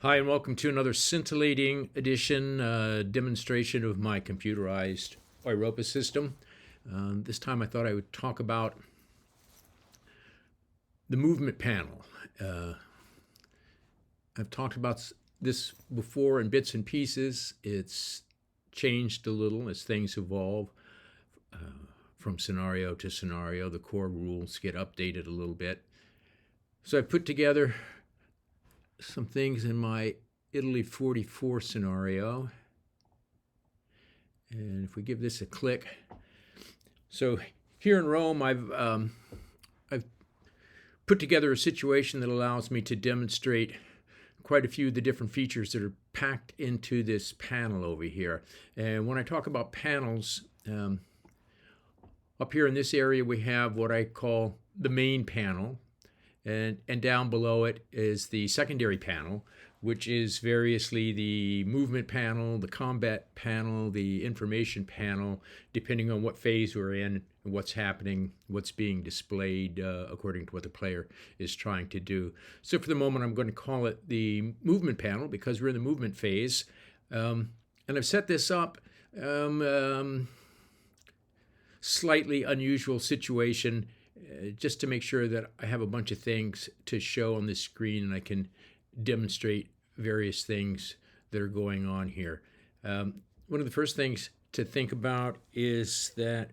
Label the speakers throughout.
Speaker 1: Hi, and welcome to another scintillating edition demonstration of my computerized Europa system. This time I thought I would talk about the movement panel. I've talked about this before in bits and pieces. It's changed a little as things evolve from scenario to scenario. The core rules get updated a little bit. So I've put together some things in my Italy 44 scenario. And if we give this a click. So here in Rome, I've put together a situation that allows me to demonstrate quite a few of the different features that are packed into this panel over here. And when I talk about panels, up here in this area we have what I call the main panel, and down below it is the secondary panel, which is variously the movement panel, the combat panel, the information panel, depending on what phase we're in, what's happening, what's being displayed according to what the player is trying to do. So for the moment, I'm going to call it the movement panel because we're in the movement phase. And I've set this up slightly unusual situation just to make sure that I have a bunch of things to show on this screen and I can demonstrate various things that are going on here. One of the first things to think about is that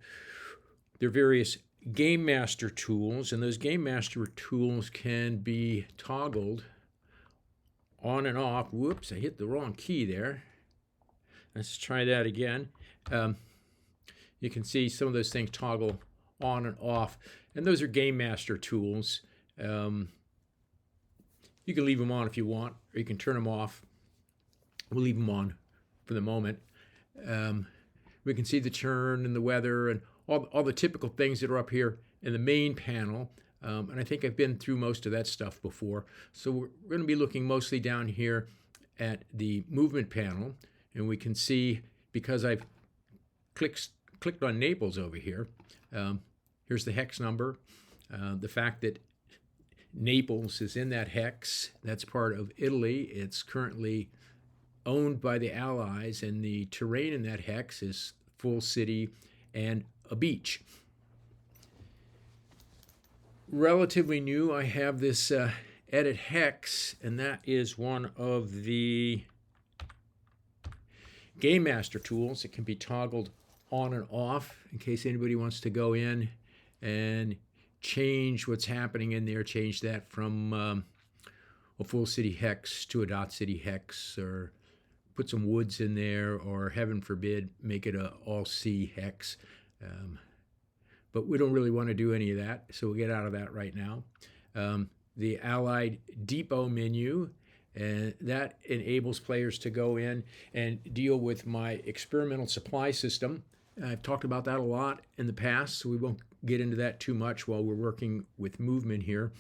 Speaker 1: there are various Game Master tools, and those Game Master tools can be toggled on and off. Whoops, I hit the wrong key there. Let's try that again. You can see some of those things toggle on and off, and those are Game Master tools. You can leave them on if you want, or you can turn them off. We'll leave them on for the moment. We can see the turn and the weather and all the typical things that are up here in the main panel. And I think I've been through most of that stuff before. So we're going to be looking mostly down here at the movement panel. And we can see, because I've clicked on Naples over here, here's the hex number. The fact that Naples is in that hex, that's part of Italy. It's currently owned by the Allies, and the terrain in that hex is full city and a beach. Relatively new, I have this edit hex, and that is one of the Game Master tools. It can be toggled on and off in case anybody wants to go in and change what's happening in there, change that from a full city hex to a dot city hex, or put some woods in there, or heaven forbid, make it a all sea hex. But we don't really want to do any of that, so we'll get out of that right now. The Allied Depot menu, and that enables players to go in and deal with my experimental supply system. I've talked about that a lot in the past, so we won't get into that too much while we're working with movement here.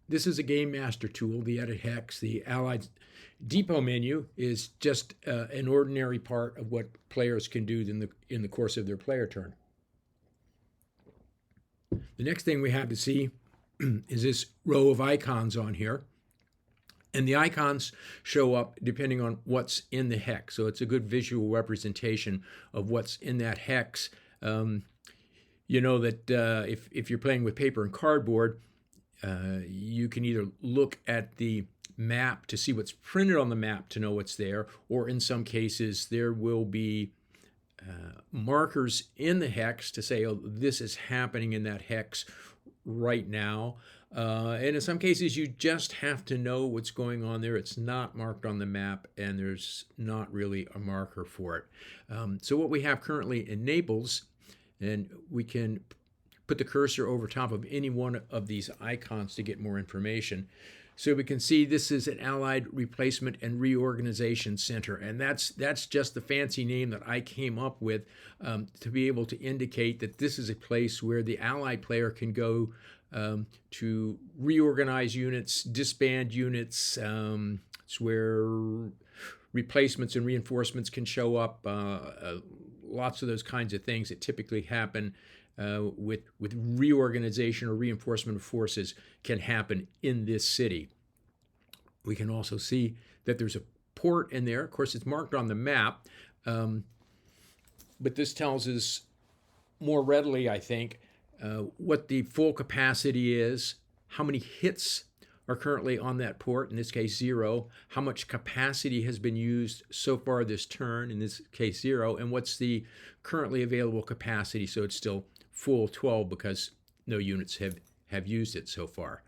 Speaker 1: This is a Game Master tool, the Edit Hex. The Allied Depot menu is just an ordinary part of what players can do in the course of their player turn. The next thing we have to see is this row of icons on here. And the icons show up depending on what's in the hex. So it's a good visual representation of what's in that hex. You know that if you're playing with paper and cardboard, you can either look at the map to see what's printed on the map to know what's there, or in some cases there will be markers in the hex to say, oh, this is happening in that hex right now. And in some cases you just have to know what's going on there. It's not marked on the map, and there's not really a marker for it. So what we have currently in Naples, and we can put the cursor over top of any one of these icons to get more information. So we can see this is an Allied Replacement and Reorganization Center, and that's just the fancy name that I came up with to be able to indicate that this is a place where the Allied player can go to reorganize units, disband units. It's where replacements and reinforcements can show up. Lots of those kinds of things that typically happen with reorganization or reinforcement of forces can happen in this city. We can also see that there's a port in there. Of course, it's marked on the map, but this tells us more readily, I think, what the full capacity is, how many hits are currently on that port, in this case 0, how much capacity has been used so far this turn, in this case 0, and what's the currently available capacity, so it's still full 12 because no units have used it so far.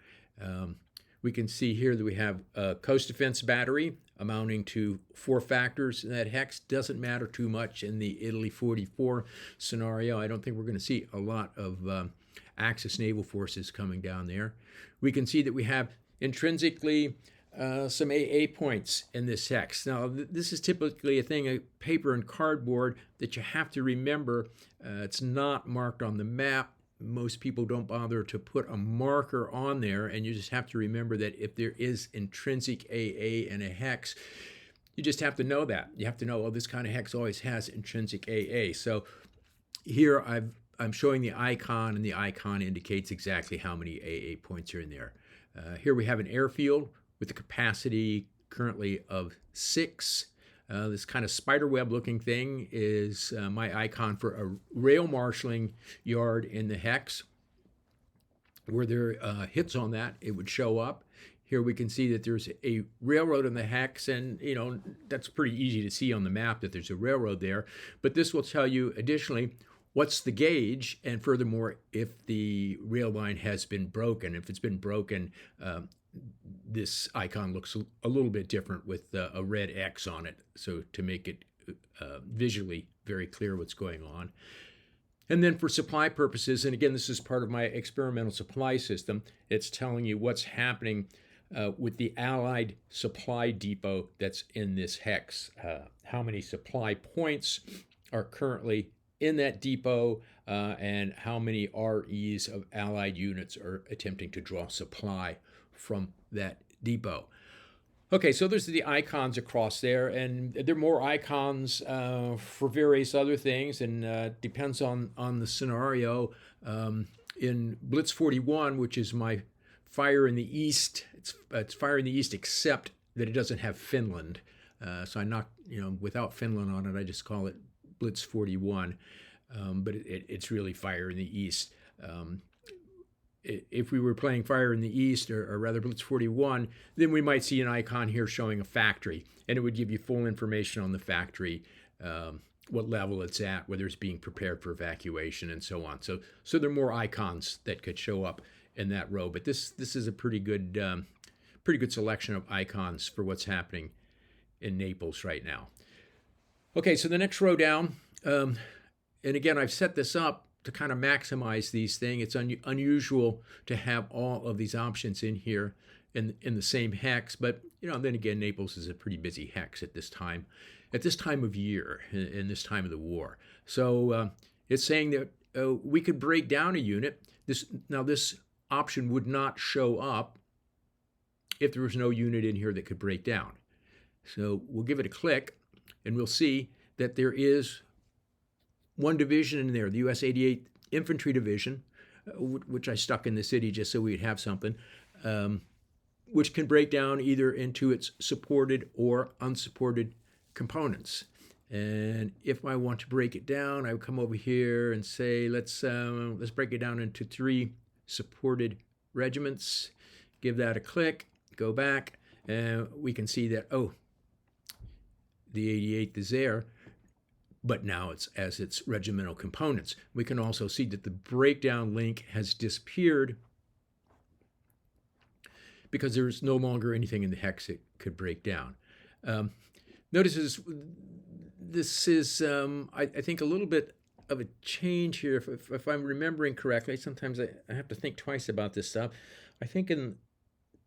Speaker 1: We can see here that we have a coast defense battery amounting to 4 factors in that hex. Doesn't matter too much in the Italy 44 scenario. I don't think we're going to see a lot of Axis naval forces coming down there. We can see that we have intrinsically some AA points in this hex. Now, this is typically a thing of paper and cardboard that you have to remember. It's not marked on the map. Most people don't bother to put a marker on there, and you just have to remember that if there is intrinsic AA in a hex, you just have to know that. You have to know, oh, this kind of hex always has intrinsic AA. So here I'm showing the icon, and the icon indicates exactly how many AA points are in there. Here we have an airfield with a capacity currently of 6. This kind of spiderweb looking thing is my icon for a rail marshaling yard in the hex. Were there hits on that, it would show up. Here we can see that there's a railroad in the hex, and that's pretty easy to see on the map that there's a railroad there. But this will tell you additionally what's the gauge, and furthermore, if the rail line has been broken. If it's been broken, this icon looks a little bit different with a red X on it, so to make it visually very clear what's going on. And then for supply purposes, and again, this is part of my experimental supply system, it's telling you what's happening with the Allied supply depot that's in this hex. How many supply points are currently in that depot, and how many REs of Allied units are attempting to draw supply from that depot. Okay, so those are the icons across there, and there are more icons for various other things, and depends on the scenario. In Blitz 41, which is my fire in the east, it's fire in the east except that it doesn't have Finland. So I'm not, without Finland on it, I just call it Blitz 41, but it's really fire in the east. If we were playing Fire in the East, or rather Blitz 41, then we might see an icon here showing a factory, and it would give you full information on the factory, what level it's at, whether it's being prepared for evacuation, and so on. So there are more icons that could show up in that row, but this is a pretty good selection of icons for what's happening in Naples right now. Okay, so the next row down, and again, I've set this up to kind of maximize these things. It's unusual to have all of these options in here in the same hex, but then again, Naples is a pretty busy hex at this time of year, in this time of the war. So it's saying that we could break down a unit. This option would not show up if there was no unit in here that could break down. So we'll give it a click, and we'll see that there is one division in there, the US 88th Infantry Division, which I stuck in the city just so we'd have something, which can break down either into its supported or unsupported components. And if I want to break it down, I would come over here and say, let's break it down into 3 supported regiments. Give that a click, go back, and we can see that, the 88th is there, but now it's as its regimental components. We can also see that the breakdown link has disappeared because there's no longer anything in the hex it could break down. Notice this is I think, a little bit of a change here. If I'm remembering correctly, sometimes I have to think twice about this stuff. I think in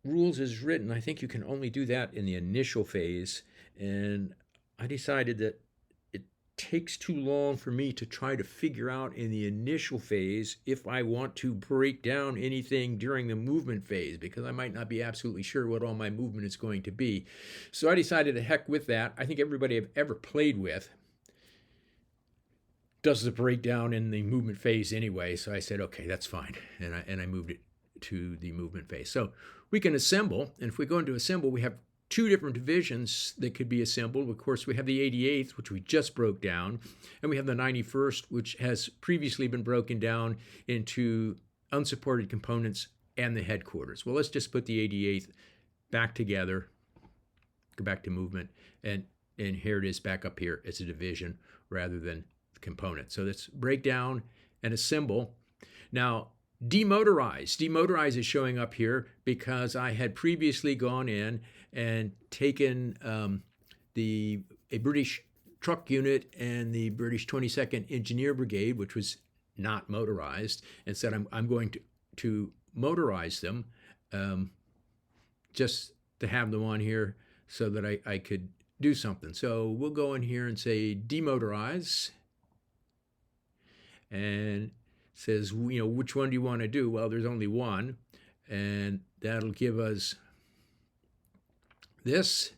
Speaker 1: rules as written, I think you can only do that in the initial phase, and I decided that takes too long for me to try to figure out in the initial phase if I want to break down anything during the movement phase, because I might not be absolutely sure what all my movement is going to be. So I decided to heck with that. I think everybody I've ever played with does the breakdown in the movement phase anyway, so I said, okay, that's fine, and I moved it to the movement phase. So we can assemble. And if we go into assemble, we have two different divisions that could be assembled. Of course, we have the 88th, which we just broke down, and we have the 91st, which has previously been broken down into unsupported components and the headquarters. Well, let's just put the 88th back together, go back to movement, and here it is back up here. It's a division rather than the component. So let's break down and assemble. Now, demotorized. Demotorized is showing up here because I had previously gone in and taken a British truck unit and the British 22nd Engineer Brigade, which was not motorized, and said I'm going to motorize them just to have them on here so that I could do something. So we'll go in here and say demotorize, and says, which one do you want to do? Well, there's only one, and that'll give us this.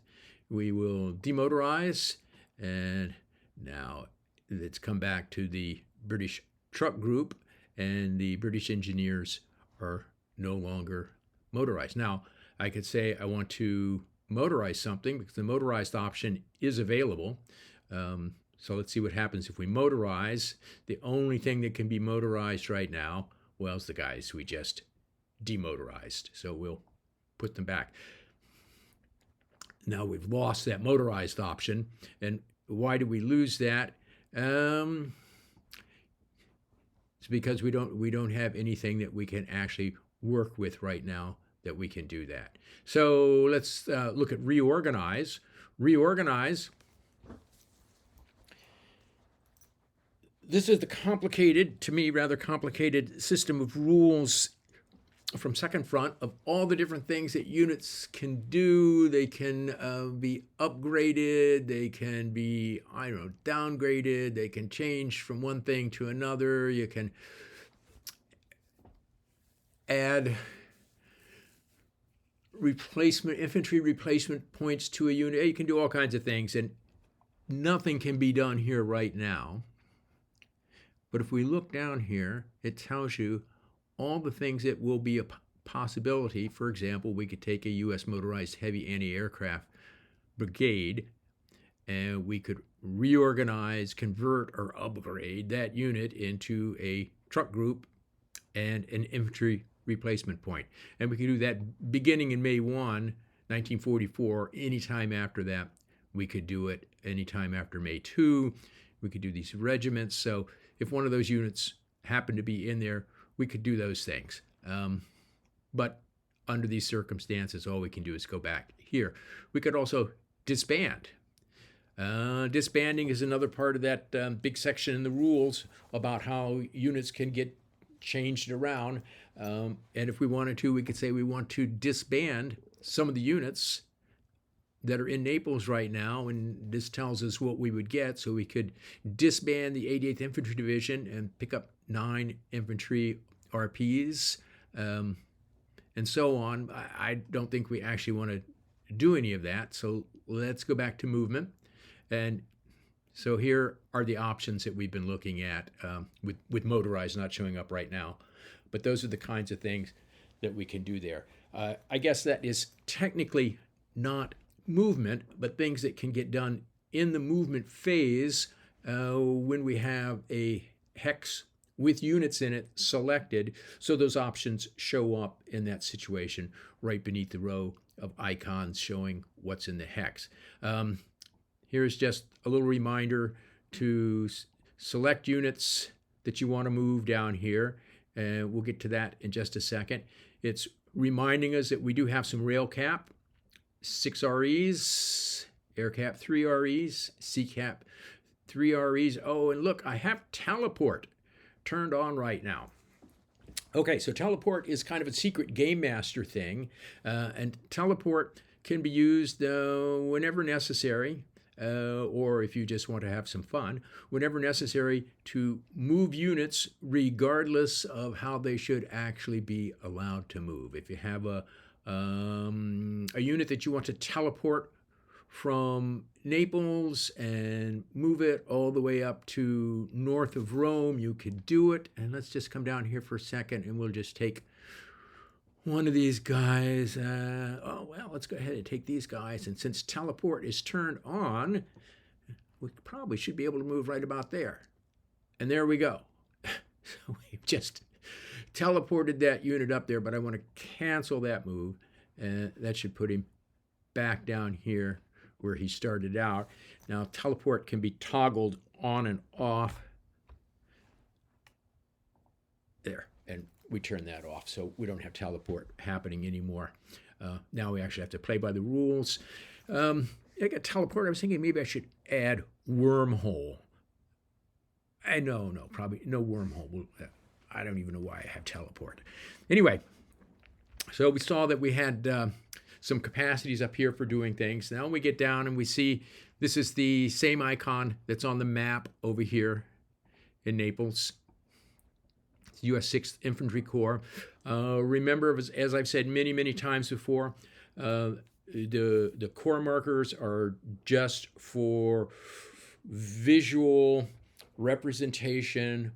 Speaker 1: We will demotorize, and now let's come back to the British truck group, and the British engineers are no longer motorized. Now, I could say I want to motorize something because the motorized option is available. So let's see what happens if we motorize. The only thing that can be motorized right now, well, is the guys we just demotorized. So we'll put them back. Now we've lost that motorized option. And why do we lose that? It's because we don't have anything that we can actually work with right now that we can do that. So let's look at reorganize. Reorganize. This is the complicated, to me, rather complicated system of rules from Second Front of all the different things that units can do. They can be upgraded, they can be, downgraded, they can change from one thing to another. You can add infantry replacement points to a unit. You can do all kinds of things, and nothing can be done here right now. But if we look down here, it tells you all the things that will be a possibility. For example, we could take a U.S. motorized heavy anti-aircraft brigade, and we could reorganize, convert, or upgrade that unit into a truck group and an infantry replacement point. And we can do that beginning in May 1, 1944. Anytime after that, we could do it. Anytime after May 2, we could do these regiments. So if one of those units happened to be in there, we could do those things. But under these circumstances, all we can do is go back here. We could also disband. Disbanding is another part of that big section in the rules about how units can get changed around. And if we wanted to, we could say we want to disband some of the units that are in Naples right now, and this tells us what we would get. So we could disband the 88th Infantry Division and pick up 9 infantry RPs, and so on. I don't think we actually want to do any of that. So let's go back to movement. And so here are the options that we've been looking at with motorized not showing up right now. But those are the kinds of things that we can do there. I guess that is technically not movement, but things that can get done in the movement phase when we have a hex with units in it selected. So those options show up in that situation right beneath the row of icons showing what's in the hex. Here's just a little reminder to select units that you want to move down here, and we'll get to that in just a second. It's reminding us that we do have some rail cap, 6 REs, air cap 3 REs, sea cap 3 REs. Oh, and look, I have teleport turned on right now. Okay, so teleport is kind of a secret game master thing, and teleport can be used whenever necessary, or if you just want to have some fun, whenever necessary to move units regardless of how they should actually be allowed to move. If you have a unit that you want to teleport from Naples and move it all the way up to north of Rome, you could do it. And let's just come down here for a second, and we'll just take one of these guys. Oh, well, let's go ahead and take these guys. And since teleport is turned on, we probably should be able to move right about there. And there we go. So we've just teleported that unit up there, but I want to cancel that move. And that should put him back down here where he started out. Now, teleport can be toggled on and off. There, and we turn that off, so we don't have teleport happening anymore. Now we actually have to play by the rules. I got teleport. I was thinking maybe I should add wormhole. No, probably no wormhole. I don't even know why I have teleport. Anyway, so we saw that we had some capacities up here for doing things. Now we get down and we see this is the same icon that's on the map over here in Naples. It's U.S. 6th Infantry Corps. Remember, as I've said many times before, the corps markers are just for visual representation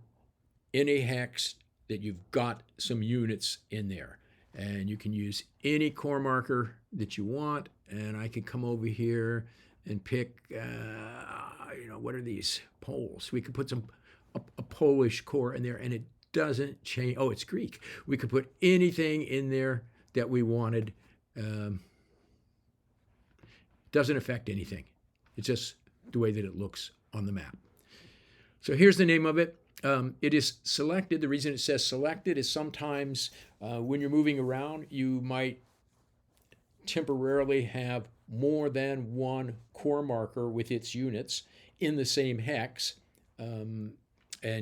Speaker 1: in a hex that you've got some units in there. And you can use any corps marker that you want. And I can come over here and pick, what are these? Poles. We could put a Polish corps in there, and it doesn't change. Oh, it's Greek. We could put anything in there that we wanted. Doesn't affect anything. It's just the way that it looks on the map. So here's the name of it. It is selected. The reason it says selected is sometimes when you're moving around, you might temporarily have more than one corps marker with its units in the same hex. And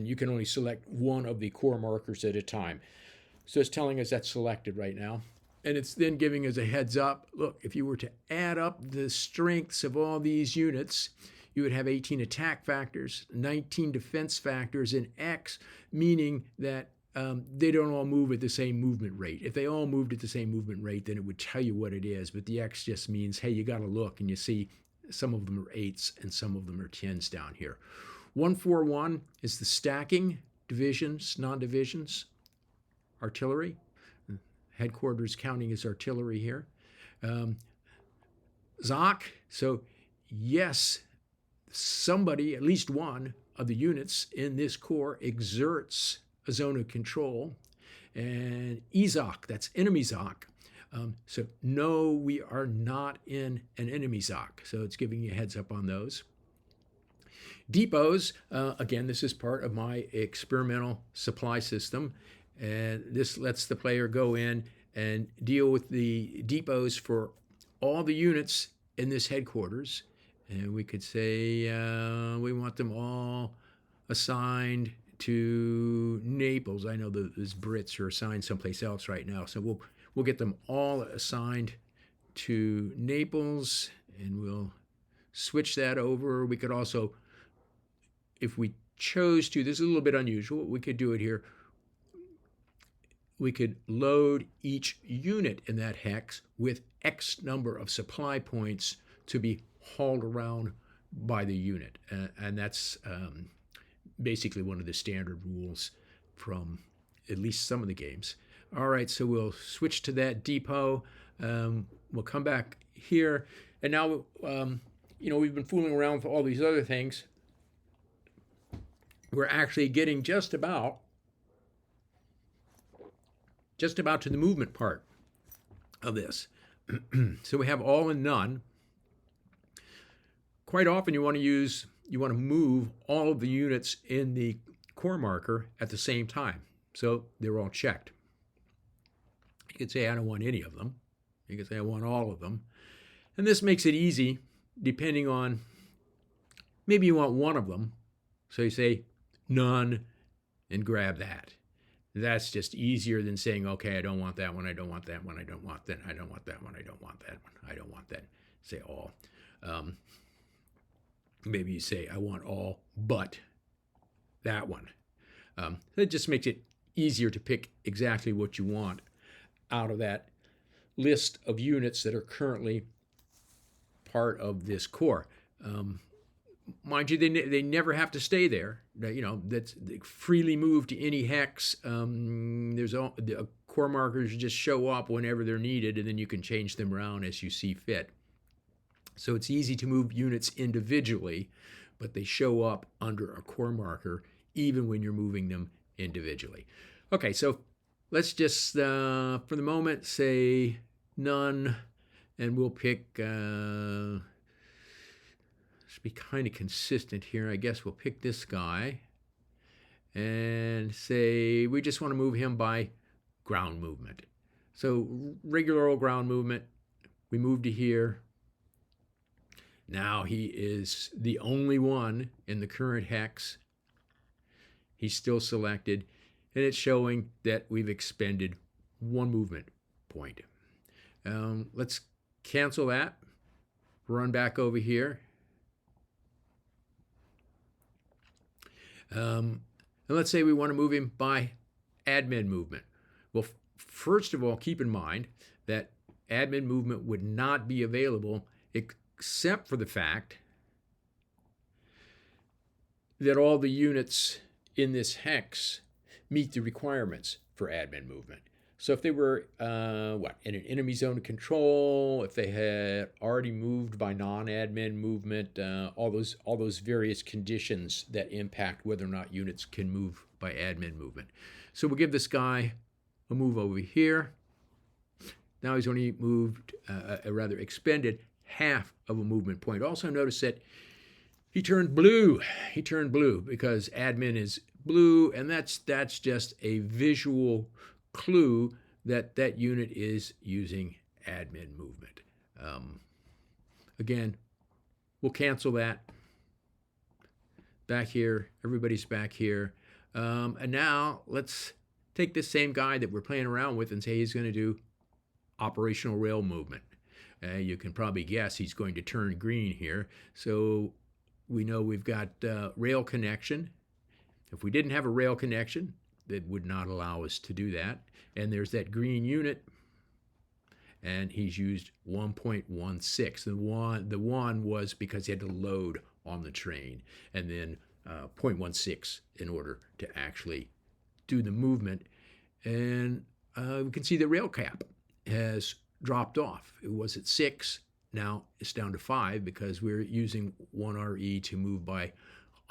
Speaker 1: you can only select one of the corps markers at a time. So it's telling us that's selected right now. And it's then giving us a heads up. Look, if you were to add up the strengths of all these units, you would have 18 attack factors, 19 defense factors, and X, meaning that they don't all move at the same movement rate. If they all moved at the same movement rate, then it would tell you what it is. But the X just means, hey, you got to look, and you see some of them are 8s and some of them are 10s down here. 141 is the stacking, divisions, non-divisions, artillery. Headquarters counting as artillery here. ZOC, so yes, somebody, at least one of the units in this corps exerts a zone of control. And EZOC, that's enemy ZOC. So no, we are not in an enemy ZOC. So it's giving you a heads up on those. Depots, again, this is part of my experimental supply system. And this lets the player go in and deal with the depots for all the units in this headquarters. And we could say we want them all assigned to Naples. I know those Brits are assigned someplace else right now. So we'll get them all assigned to Naples, and we'll switch that over. We could also, if we chose to, this is a little bit unusual, we could do it here. We could load each unit in that hex with X number of supply points to be hauled around by the unit. And that's basically one of the standard rules from at least some of the games. All right, so we'll switch to that depot. We'll come back here. And now, we've been fooling around with all these other things. We're actually getting just about to the movement part of this. So we have all and none. Quite often you want to move all of the units in the corps marker at the same time. So they're all checked. You could say I don't want any of them. You could say I want all of them. And this makes it easy depending on, maybe you want one of them. So you say none and grab that. That's just easier than saying, okay, I don't want that one, I don't want that one, I don't want that, I don't want that one, I don't want that one, I don't want that. Say all. Maybe you say, I want all but that one. That just makes it easier to pick exactly what you want out of that list of units that are currently part of this corps. Mind you, they never have to stay there. That's they freely move to any hex. There's a core markers just show up whenever they're needed, and then you can change them around as you see fit. So it's easy to move units individually, but they show up under a core marker even when you're moving them individually. Okay, so let's just, for the moment, say none, and we'll pick, should be kind of consistent here. I guess we'll pick this guy and say we just want to move him by ground movement. So regular old ground movement, we move to here. Now he is the only one in the current hex. He's still selected, and it's showing that we've expended one movement point. Let's cancel that, run back over here. And let's say we want to move him by admin movement. Well, first of all, keep in mind that admin movement would not be available except for the fact that all the units in this hex meet the requirements for admin movement. So if they were in an enemy zone of control, if they had already moved by non-admin movement, all those various conditions that impact whether or not units can move by admin movement. So we'll give this guy a move over here. Now he's only moved, expended half of a movement point. Also notice that he turned blue. He turned blue because admin is blue, and that's just a visual clue that that unit is using admin movement. Again, we'll cancel that. Back here, everybody's back here. And now let's take this same guy that we're playing around with and say he's going to do operational rail movement. You can probably guess he's going to turn green here. So we know we've got rail connection. If we didn't have a rail connection, that would not allow us to do that. And there's that green unit, and he's used 1.16. The one was because he had to load on the train, and then 0.16 in order to actually do the movement. And we can see the rail cap has dropped off. It was at 6, now it's down to 5 because we're using 1RE to move by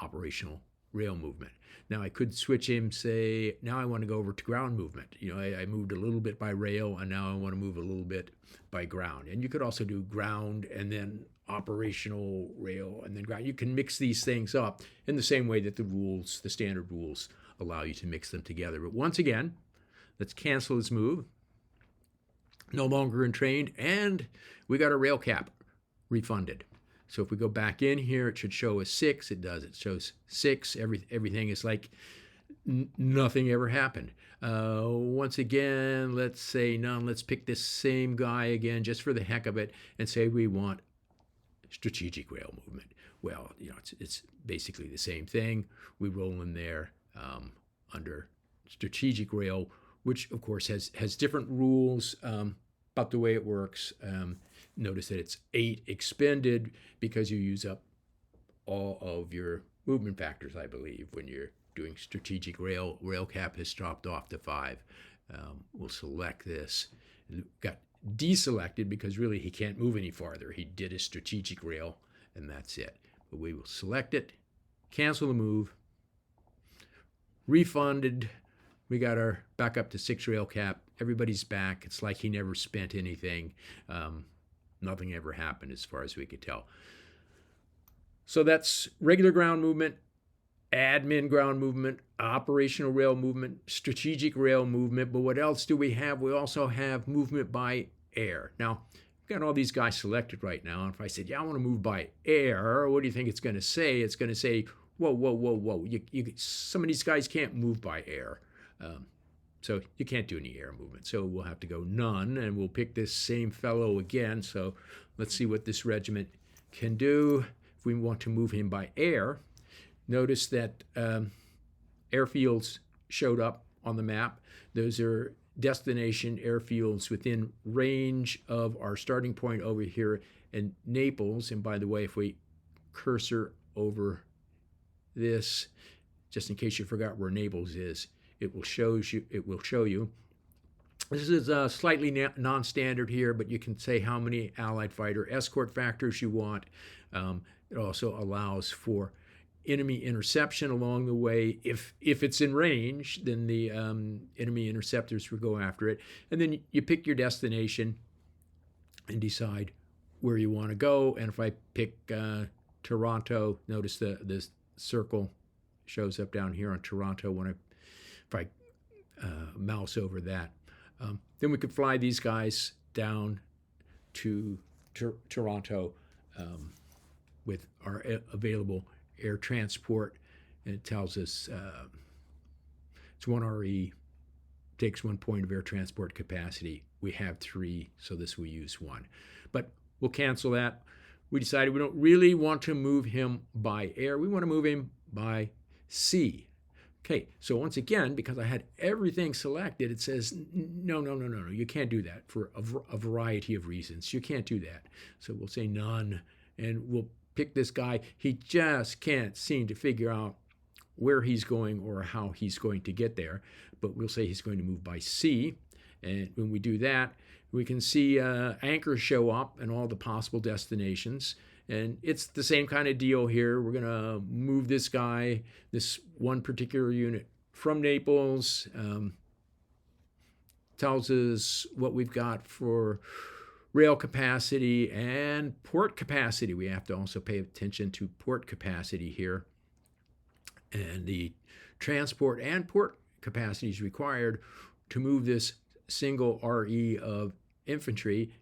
Speaker 1: operational rail movement. Now I could switch him, say, now I want to go over to ground movement. I moved a little bit by rail, and now I want to move a little bit by ground. And you could also do ground and then operational rail and then ground. You can mix these things up in the same way that the standard rules allow you to mix them together. But once again, let's cancel his move. No longer entrained, and we got a rail cap refunded. So if we go back in here, it should show us 6. It does. It shows 6. Everything is like nothing ever happened. Once again, let's say none. Let's pick this same guy again just for the heck of it and say we want strategic rail movement. Well, it's basically the same thing. We roll in there under strategic rail, which of course has different rules about the way it works. Notice that it's 8 expended because you use up all of your movement factors, I believe, when you're doing strategic rail. Rail cap has dropped off to 5. We'll select this. It got deselected because really he can't move any farther. He did his strategic rail, and that's it. But we will select it, cancel the move, refunded. We got our back up to 6 rail cap. Everybody's back. It's like he never spent anything. Nothing ever happened as far as we could tell. So that's regular ground movement, admin ground movement, operational rail movement, strategic rail movement. But what else do we have? We also have movement by air. Now, we've got all these guys selected right now. And if I said, I want to move by air, what do you think it's going to say? It's going to say, whoa. Some of these guys can't move by air. So you can't do any air movement. So we'll have to go none, and we'll pick this same fellow again. So let's see what this regiment can do. If we want to move him by air, notice that airfields showed up on the map. Those are destination airfields within range of our starting point over here in Naples. And by the way, if we cursor over this, just in case you forgot where Naples is, it will show you This is slightly non-standard here, but you can say how many Allied fighter escort factors you want. It also allows for enemy interception along the way. If it's in range, then the enemy interceptors will go after it. And then you pick your destination and decide where you want to go. And if I pick Toronto, notice the circle shows up down here on Toronto if I mouse over that. Then we could fly these guys down to Toronto with our available air transport. And it tells us it's 1 RE, takes 1 point of air transport capacity. We have 3, so this will use 1. But we'll cancel that. We decided we don't really want to move him by air. We want to move him by sea. Okay, so once again, because I had everything selected, it says, no, you can't do that for a variety of reasons. You can't do that. So we'll say none, and we'll pick this guy. He just can't seem to figure out where he's going or how he's going to get there, but we'll say he's going to move by sea. And when we do that, we can see anchors show up and all the possible destinations. And it's the same kind of deal here. We're going to move this guy, this one particular unit, from Naples. Tells us what we've got for rail capacity and port capacity. We have to also pay attention to port capacity here. And the transport and port capacity is required to move this single RE of infantry.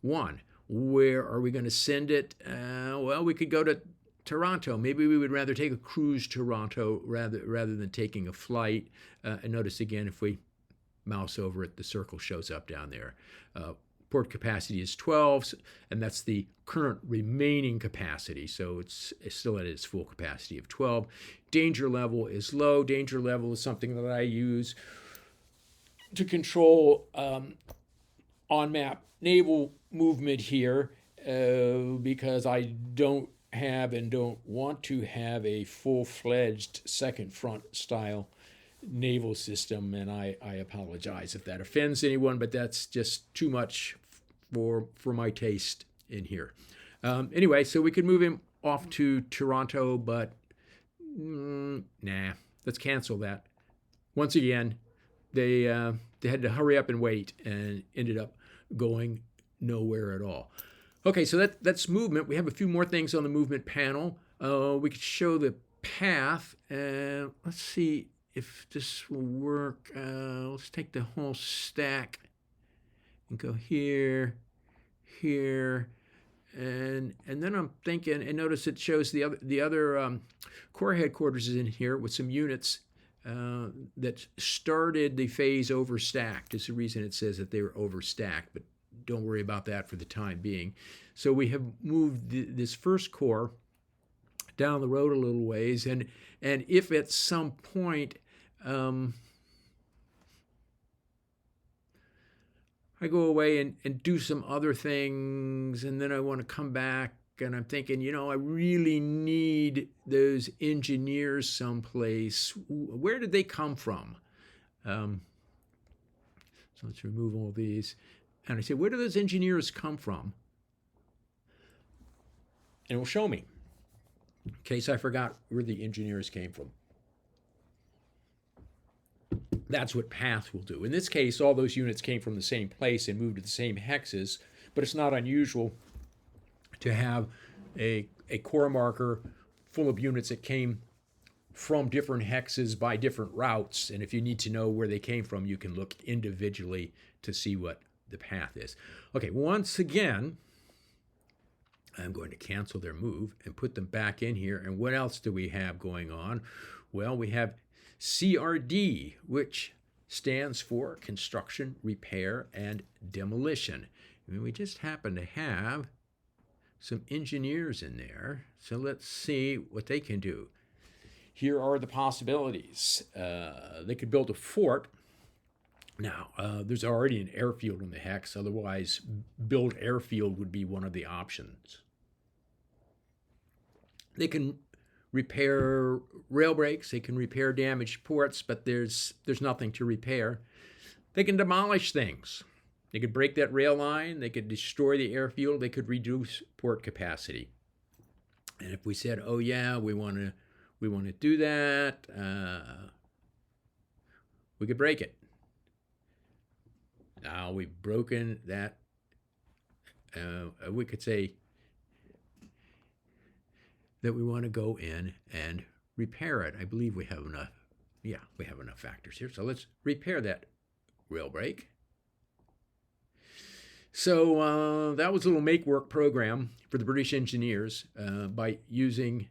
Speaker 1: 1. Where are we going to send it? Well, we could go to Toronto. Maybe we would rather take a cruise to Toronto rather than taking a flight. And notice again, if we mouse over it, the circle shows up down there. Port capacity is 12, and that's the current remaining capacity. So it's still at its full capacity of 12. Danger level is low. Danger level is something that I use to control on-map naval movement here because I don't have and don't want to have a full-fledged second front style naval system, and I apologize if that offends anyone, but that's just too much for my taste in here. Anyway, so we could move him off to Toronto, but nah, let's cancel that. Once again, they had to hurry up and wait and ended up going nowhere at all. Okay, so that's movement. We have a few more things on the movement panel. We could show the path, and let's see if this will work. Let's take the whole stack and go here, here, and then I'm thinking, and notice it shows the other Corps headquarters is in here with some units that started the phase overstacked. Is the reason it says that they were overstacked, but don't worry about that for the time being. So we have moved this first corps down the road a little ways, and if at some point I go away and do some other things, and then I want to come back, and I'm thinking, I really need those engineers someplace. Where did they come from? So let's remove all these. And I say, where do those engineers come from? And it will show me, in case I forgot where the engineers came from. That's what path will do. In this case, all those units came from the same place and moved to the same hexes, but it's not unusual to have a corps marker full of units that came from different hexes by different routes, and if you need to know where they came from, you can look individually to see what the path is. Okay, once again, I'm going to cancel their move and put them back in here. And what else do we have going on? Well, we have CRD, which stands for Construction, Repair, and Demolition. I mean, we just happen to have some engineers in there. So let's see what they can do. Here are the possibilities. They could build a fort. Now, there's already an airfield in the hex. Otherwise, build airfield would be one of the options. They can repair rail breaks. They can repair damaged ports, but there's nothing to repair. They can demolish things. They could break that rail line. They could destroy the airfield. They could reduce port capacity. And if we said, "Oh yeah, we want to do that," we could break it. Now we've broken that. We could say that we want to go in and repair it. I believe we have enough. Yeah, we have enough factors here. So let's repair that rail break. So that was a little make work program for the British engineers by using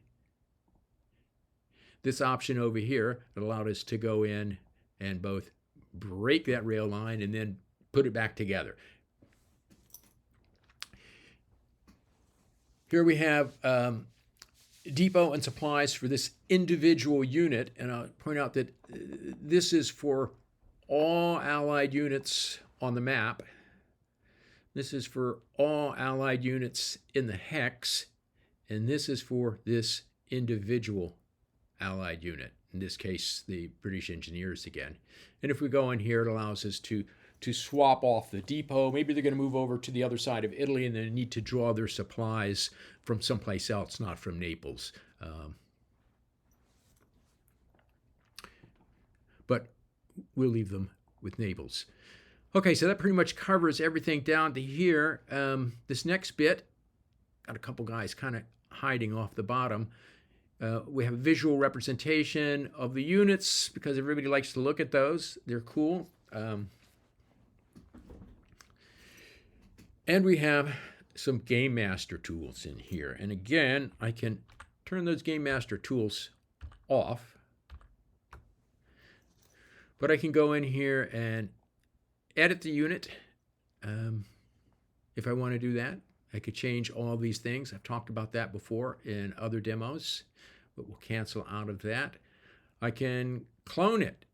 Speaker 1: this option over here that allowed us to go in and both break that rail line and then put it back together. Here we have depot and supplies for this individual unit, and I'll point out that this is for all Allied units on the map. This is for all Allied units in the hex, and this is for this individual Allied unit, in this case the British engineers again. And if we go in here, it allows us to swap off the depot. Maybe they're going to move over to the other side of Italy and they need to draw their supplies from someplace else, not from Naples. But we'll leave them with Naples. Okay, so that pretty much covers everything down to here. This next bit, got a couple guys kind of hiding off the bottom. We have a visual representation of the units because everybody likes to look at those. They're cool. And we have some Game Master tools in here. And again, I can turn those Game Master tools off. But I can go in here and edit the unit if I want to do that. I could change all these things. I've talked about that before in other demos, but we'll cancel out of that. I can clone it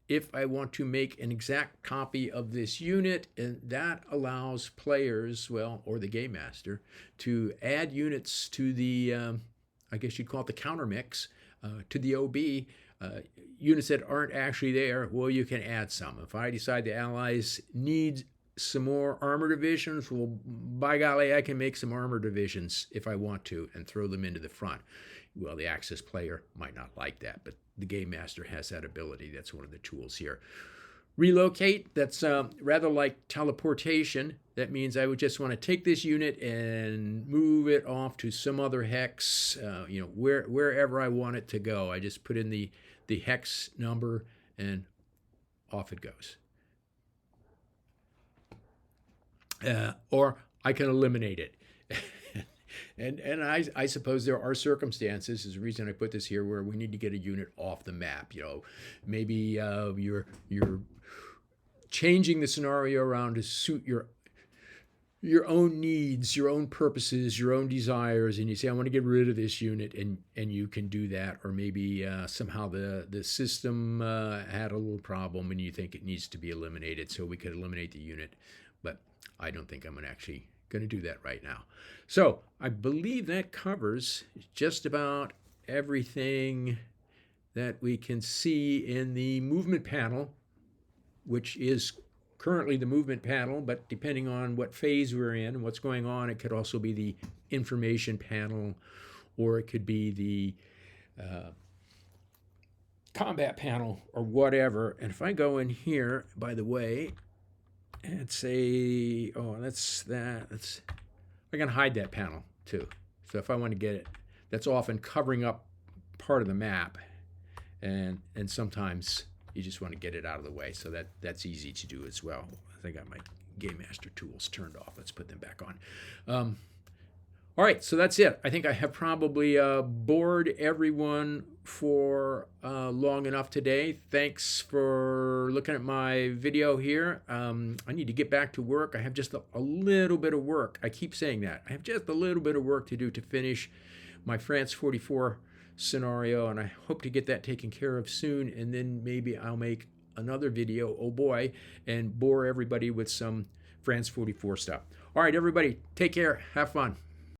Speaker 1: if I want to make an exact copy of this unit, and that allows players, well, or the Game Master, to add units to the, I guess you'd call it the counter mix, to the OB. Units that aren't actually there, well, you can add some. If I decide the Allies need some more armor divisions, well, by golly, I can make some armor divisions if I want to and throw them into the front. Well, the Axis player might not like that, but the Game Master has that ability. That's one of the tools here. Relocate, that's rather like teleportation. That means I would just want to take this unit and move it off to some other hex, wherever I want it to go. I just put in the hex number and off it goes. Or I can eliminate it. And I suppose there are circumstances, is the reason I put this here, where we need to get a unit off the map. Maybe you're changing the scenario around to suit your own needs, your own purposes, your own desires, and you say, I want to get rid of this unit, and you can do that. Or maybe somehow the system had a little problem and you think it needs to be eliminated, so we could eliminate the unit. But I don't think I'm actually going to do that right now. So I believe that covers just about everything that we can see in the movement panel, which is currently the movement panel, but depending on what phase we're in and what's going on, it could also be the information panel, or it could be the combat panel, or whatever. And if I go in here, by the way, and say, oh, that's that. I can hide that panel too. So if I want to get it, that's often covering up part of the map, and sometimes you just want to get it out of the way. So that's easy to do as well. I got my Game Master tools turned off. Let's put them back on. All right, so that's it. I think I have probably bored everyone for long enough today. Thanks for looking at my video here. I need to get back to work. I have just a little bit of work. I keep saying that. I have just a little bit of work to do to finish my France 44 scenario, and I hope to get that taken care of soon, and then maybe I'll make another video, oh boy, and bore everybody with some France 44 stuff. All right, everybody, take care. Have fun.